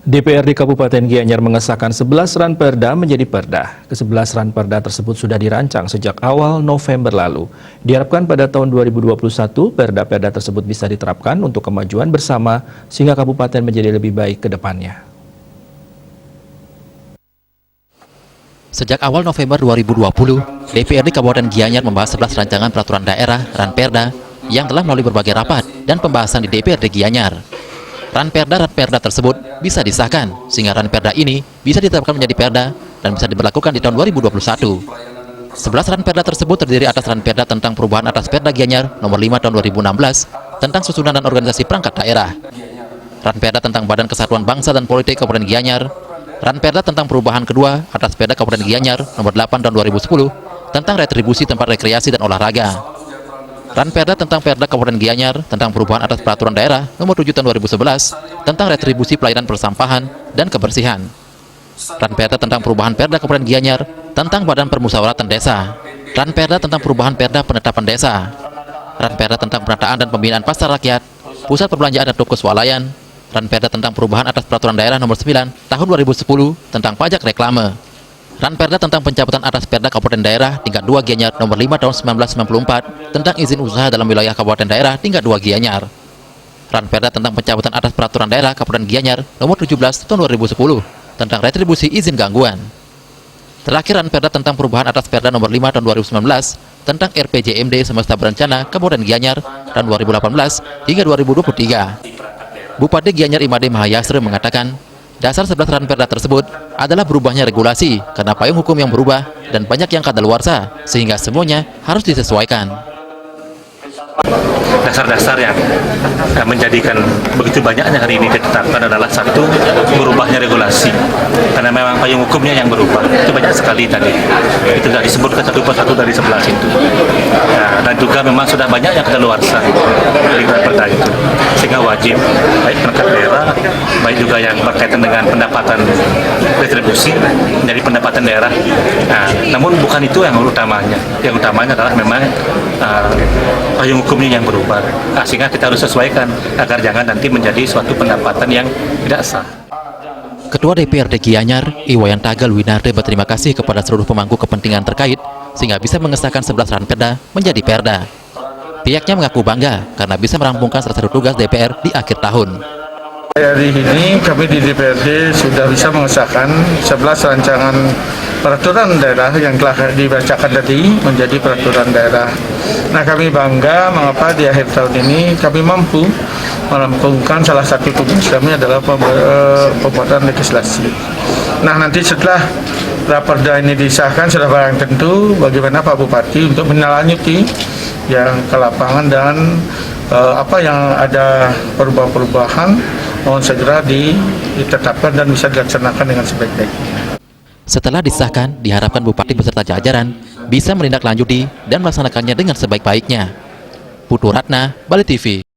DPRD Kabupaten Gianyar mengesahkan 11 ranperda menjadi perda. Ke-11 ranperda tersebut sudah dirancang sejak awal November lalu. Diharapkan pada tahun 2021, perda-perda tersebut bisa diterapkan untuk kemajuan bersama sehingga kabupaten menjadi lebih baik ke depannya. Sejak awal November 2020, DPRD Kabupaten Gianyar membahas 11 rancangan peraturan daerah (ranperda) yang telah melalui berbagai rapat dan pembahasan di DPRD Gianyar. Ranperda tersebut bisa disahkan sehingga ranperda ini bisa diterapkan menjadi perda dan bisa diberlakukan di tahun 2021. 11 ranperda tersebut terdiri atas ranperda tentang perubahan atas Perda Gianyar nomor 5 tahun 2016 tentang susunan dan organisasi perangkat daerah, ranperda tentang Badan Kesatuan Bangsa dan Politik Kabupaten Gianyar, ranperda tentang perubahan kedua atas Perda Kabupaten Gianyar nomor 8 tahun 2010 tentang retribusi tempat rekreasi dan olahraga, ranperda tentang Perda Kabupaten Gianyar tentang perubahan atas peraturan daerah nomor 7 tahun 2011 tentang retribusi pelayanan persampahan dan kebersihan, ranperda tentang perubahan Perda Kabupaten Gianyar tentang Badan Permusyawaratan Desa, ranperda tentang perubahan Perda Penetapan Desa, ranperda tentang penataan dan pembinaan pasar rakyat, pusat perbelanjaan dan toko swalayan, ranperda tentang perubahan atas peraturan daerah nomor 9 tahun 2010 tentang pajak reklame, ranperda tentang pencabutan atas Perda Kabupaten Daerah tingkat 2 Gianyar nomor 5 tahun 1994 tentang izin usaha dalam wilayah Kabupaten Daerah tingkat 2 Gianyar, ranperda tentang pencabutan atas peraturan daerah Kabupaten Gianyar nomor 17 tahun 2010 tentang retribusi izin gangguan. Terakhir, ranperda tentang perubahan atas Perda nomor 5 tahun 2019 tentang RPJMD Semesta Berencana Kabupaten Gianyar tahun 2018 hingga 2023. Bupati Gianyar Imade Mahayasri mengatakan, dasar 11 ranperda tersebut adalah berubahnya regulasi karena payung hukum yang berubah dan banyak yang kadaluarsa sehingga semuanya harus disesuaikan. Dasar-dasar yang menjadikan begitu banyaknya hari ini ditetapkan adalah satu, berubahnya regulasi karena memang payung hukumnya yang berubah. Itu banyak sekali tadi, itu sudah disebutkan satu persatu dari 11 itu. Dan juga memang sudah banyak yang kadaluarsa dari perda itu, sehingga wajib baik perangkat daerah, baik juga yang berkaitan dengan pendapatan retribusi dari pendapatan daerah. Namun bukan itu yang utamanya. Yang utamanya adalah memang payung hukumnya yang berubah, sehingga kita harus sesuaikan agar jangan nanti menjadi suatu pendapatan yang tidak sah. Ketua DPRD Gianyar, Iwayan Tagal Winarde berterima kasih kepada seluruh pemangku kepentingan terkait sehingga bisa mengesahkan 11 ranperda menjadi perda. Pihaknya mengaku bangga karena bisa merampungkan salah satu tugas DPR di akhir tahun. Hari ini kami di DPRD sudah bisa mengesahkan 11 rancangan peraturan daerah yang telah dibacakan tadi menjadi peraturan daerah. Nah, kami bangga mengapa di akhir tahun ini kami mampu merampungkan salah satu tugas kami adalah pembuatan legislasi. Nah, nanti setelah raperda ini disahkan sudah barang tentu bagaimana Pak Bupati untuk menindaklanjuti yang ke lapangan dan apa yang ada perubahan-perubahan mohon segera ditetapkan dan bisa dilaksanakan dengan sebaik-baiknya. Setelah disahkan, diharapkan Bupati beserta jajaran bisa menindaklanjuti dan melaksanakannya dengan sebaik-baiknya. Putu Ratna, Bali TV.